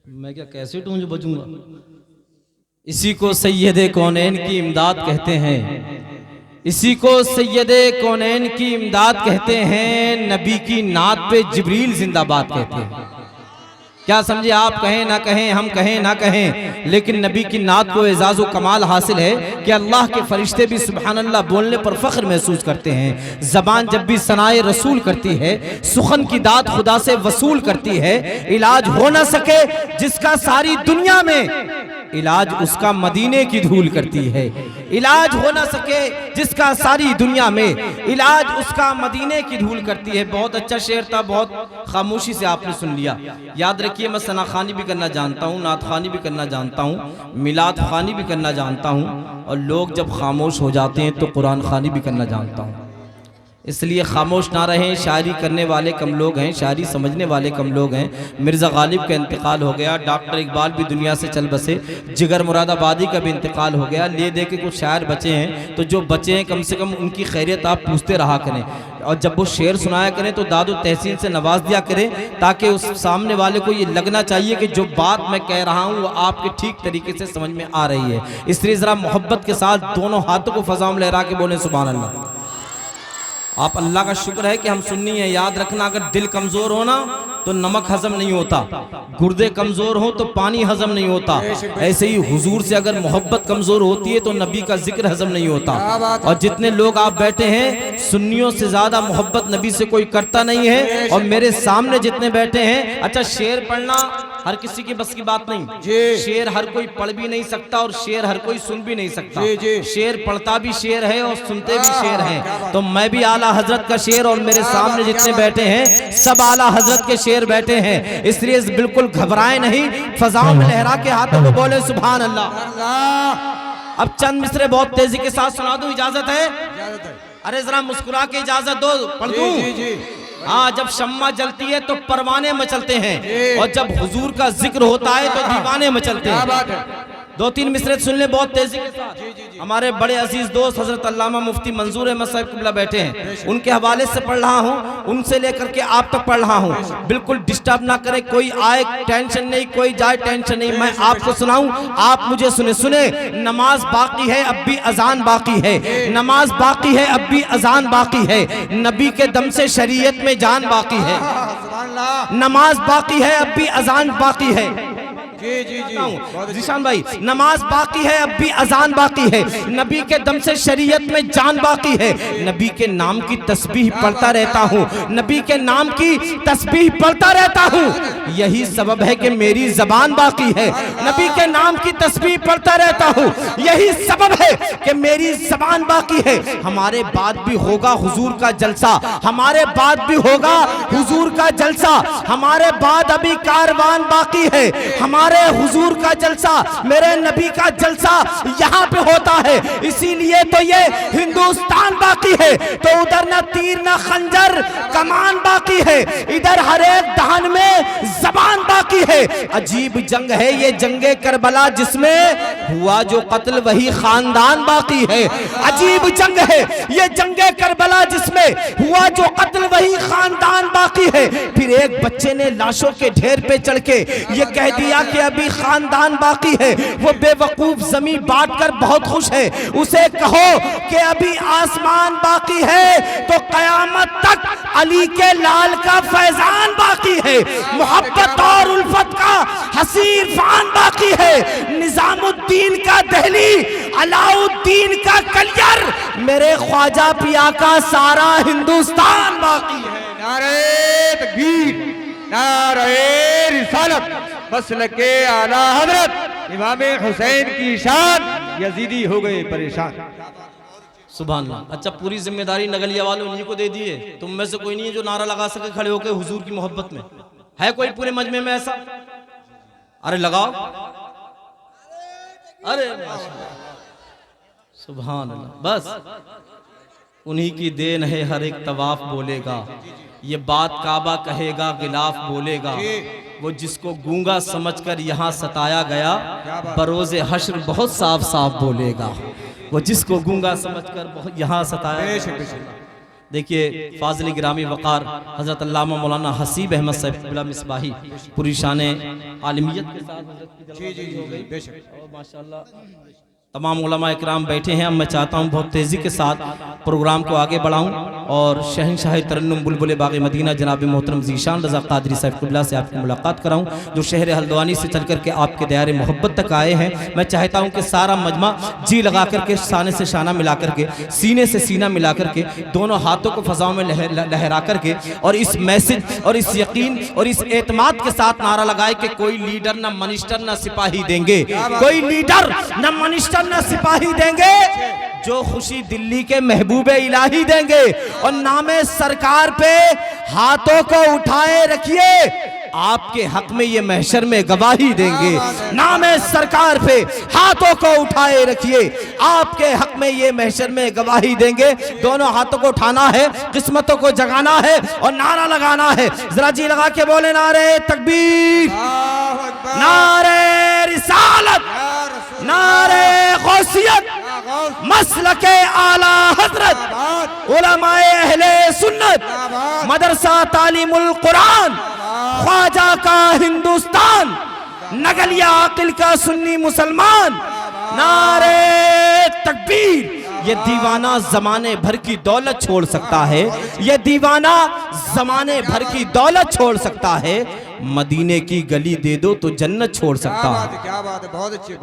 मैं क्या कैसे टूंज बजूंगा। इसी को सैयदे कौनैन की इमदाद कहते हैं, इसी को सैयदे कौनैन की इमदाद कहते हैं। नबी की नात पे जिब्रील जिंदाबाद कहते हैं। क्या समझे आप, कहें ना कहें, हम कहें ना कहें, लेकिन नबी की नात को एजाज़ कमाल हासिल है कि अल्लाह के फरिश्ते भी सुभान अल्लाह बोलने पर फख्र महसूस करते हैं। ज़बान जब भी सनाए रसूल करती है, सुखन की दात खुदा से वसूल करती है। इलाज हो ना सके जिसका सारी दुनिया में, इलाज उसका मदीने की धूल करती है। इलाज हो ना सके जिसका सारी दुनिया में, इलाज उसका मदीने की धूल करती है। बहुत अच्छा शेर था, बहुत खामोशी से आपने सुन लिया। याद रखिए, मैं सना खानी भी करना जानता हूँ, नात खानी भी करना जानता हूँ, मिलाद खानी भी करना जानता हूँ, और लोग जब खामोश हो जाते हैं तो कुरान खानी भी करना जानता हूँ। इसलिए खामोश ना रहें। शायरी करने वाले कम लोग हैं, शायरी समझने वाले कम लोग हैं। मिर्ज़ा गालिब का इंतकाल हो गया, डॉक्टर इकबाल भी दुनिया से चल बसे, जिगर मुरादाबादी का भी इंतकाल हो गया। ले दे के कुछ शायर बचे हैं, तो जो बचे हैं कम से कम उनकी खैरियत आप पूछते रहा करें, और जब वो शेर सुनाया करें तो दादो तहसीन से नवाज दिया करें, ताकि उस सामने वाले को ये लगना चाहिए कि जो बात मैं कह रहा हूँ वो आपके ठीक तरीके से समझ में आ रही है। इसलिए ज़रा मोहब्बत के साथ दोनों हाथों को फ़ज़ा में लहरा के बोलें सुभान अल्लाह। आप अल्लाह का शुक्र है कि हम सुन्नी है। याद रखना, अगर दिल कमज़ोर हो ना तो नमक हजम नहीं होता, गुर्दे कमज़ोर हो तो पानी हजम नहीं होता। ऐसे ही हुजूर से अगर मोहब्बत कमज़ोर होती है तो नबी का जिक्र हजम नहीं होता। और जितने लोग आप बैठे हैं, सुन्नियों से ज़्यादा मोहब्बत नबी से कोई करता नहीं है। और मेरे सामने जितने बैठे हैं, अच्छा शेर पढ़ना हर किसी की बस की बात नहीं। शेर हर कोई पढ़ भी नहीं सकता और शेर हर कोई सुन भी नहीं सकता। शेर पढ़ता भी शेर है और सुनते भी शेर हैं। तो मैं भी आला हजरत का शेर, और मेरे सामने जितने बैठे हैं सब आला हजरत के शेर बैठे हैं। इसलिए बिल्कुल घबराए नहीं, फजाओं में लहरा के हाथों को बोले सुभान अल्लाह। अब चंद मिसरे बहुत तेजी के साथ सुना दूं, इजाजत है? अरे जरा मुस्कुरा के इजाजत दो, पढ़ दूं। हाँ, जब शम्मा जलती है तो परवाने मचलते हैं, और जब हुजूर का जिक्र होता है तो दीवाने मचलते हैं। दो तीन मिसरे सुन ले बहुत तेजी के साथ। हमारे बड़े अजीज दोस्त हजरत अल्लामा मुफ्ती मंजूर अहमद साहब किबला बैठे हैं, उनके हवाले से पढ़ रहा हूँ, उनसे लेकर के आप तक पढ़ रहा हूँ। बिल्कुल डिस्टर्ब ना करें, कोई आए टेंशन नहीं, कोई जाए टेंशन नहीं। मैं आपको सुनाऊं, आप मुझे सुने। सुने, नमाज बाकी है अब भी अजान बाकी है, नमाज बाकी है अब भी अजान बाकी है, नबी के दम से शरीयत में जान बाकी है। नमाज बाकी है अब भी अजान बाकी है। जीशान भाई, नमाज बाकी है अब भी अजान बाकी है, नबी के दम से शरीयत में जान बाकी है। नबी के नाम की तस्बीह पढ़ता रहता हूँ, नबी के नाम की तस्बीह पढ़ता रहता हूँ। यही सबब है कि मेरी जबान बाकी है, नबी के नाम की तस्बीह पढ़ता रहता हूँ। यही सबब है कि मेरी जबान बाकी है। हमारे बाद भी होगा हुजूर का जलसा, हमारे बाद भी होगा हुजूर का जलसा, हमारे बाद अभी कारवान बाकी है। हमारे हुजूर का जलसा, मेरे नबी का जलसा यहाँ पे होता है, इसीलिए तो ये हिंदुस्तान बाकी है। तो उधर ना तीर ना खंजर कमान बाकी है, इधर हर एक दहन में जबान बाकी है। अजीब जंग है ये जंगे करबला, जिसमें हुआ जो कत्ल वही खानदान बाकी है। अजीब जंग है ये जंगे करबला, जिसमें हुआ जो कत्ल वही खानदान बाकी है। फिर एक बच्चे ने लाशों के ढेर पे चढ़ के ये कह दिया कि अभी खानदान बाकी है। वो बेवकूफ जमीन बांट कर बहुत खुश है, उसे कहो कि अभी आसमान बाकी है, तो कयामत तक अली के लाल का फैजान बाकी है। मोहब्बत और उल्फत का हसीर फान बाकी है। निजामुद्दीन का दहली, अलाउद्दीन का कलियर, मेरे ख्वाजा पिया का सारा हिंदुस्तान बाकी है। नारे तकबीर, नारे रिसालत, मसलके आला हजरत इमाम हुसैन की शान, यजीदी हो गए परेशान। सुभान अल्लाह। अच्छा, पूरी जिम्मेदारी नगलिया वालों उन्हीं को दे दिए, तुम में से कोई नहीं है जो नारा लगा सके खड़े होकर हुजूर की मोहब्बत में? है कोई पूरे मजमे में ऐसा? अरे लगाओ, अरे सुभान अल्लाह। बस उन्हीं की देन है, हर एक तवाफ बोलेगा, ये बात काबा कहेगा, गिलाफ बोलेगा। वो जिसको गूंगा समझकर यहाँ सताया गया, बरोज़े हश्र बहुत साफ साफ बोलेगा। वो जिसको गूंगा समझकर यहाँ सताया गया। देखिए फाजिल गिरामी वक़ार हज़रत अल्लामा मौलाना हसीब अहमद साहब क़िबला मिसबाही पूरी शान आलमियत के साथ हज़रत की जलवा जी हो गई। बेशक। और माशाअल्लाह तमाम उलमा इकराम बैठे हैं। अब मैं चाहता हूँ बहुत तेज़ी के साथ प्रोग्राम को आगे बढ़ाऊँ और शहंशाह तरन्नुम बुलबुल बाग़ मदीना जनाब मोहतरम ज़ीशान रज़ा क़ादरी साहब क़िबला से आपकी मुलाकात कराऊँ, जो शहर हल्द्वानी से चल करके आपके दायरे मोहब्बत तक आए हैं। मैं चाहता हूँ कि सारा मजमा जी लगा करके, शाने से शाना मिला करके, सीने से सीना मिला करके, दोनों हाथों को फ़ज़ाओं में लहरा करके और इस मैसेज और इस यकीन और इस एतमाद के साथ नारा लगाए कि कोई लीडर न मिनिस्टर न सिपाही देंगे, कोई लीडर न मिनिस्टर न सिपाही देंगे, जो खुशी दिल्ली के महबूबे इलाही देंगे। और नामे सरकार पे हाथों को उठाए रखिए, आपके हक में ये महशर में गवाही देंगे। नामे सरकार पे हाथों को उठाए रखिए, आपके हक में ये महशर में गवाही देंगे। दोनों हाथों को उठाना है, किस्मतों को जगाना है और नारा लगाना है। जरा जी लगा के बोले नारे तकबीर, नारे रिसालत, नारे गौसियत, मसलके आला हजरत, उलमाए अहले सुन्नत, मदरसा तालीमुल कुरान, ख्वाजा का हिंदुस्तान, नगलिया आकिल का सुन्नी मुसलमान, नारे तकबीर। ये दीवाना जमाने भर की दौलत छोड़ सकता है, ये दीवाना जमाने भर की दौलत छोड़ सकता है, मदीने की गली दे दो तो जन्नत छोड़ सकता है। क्या बात है, बहुत अच्छी।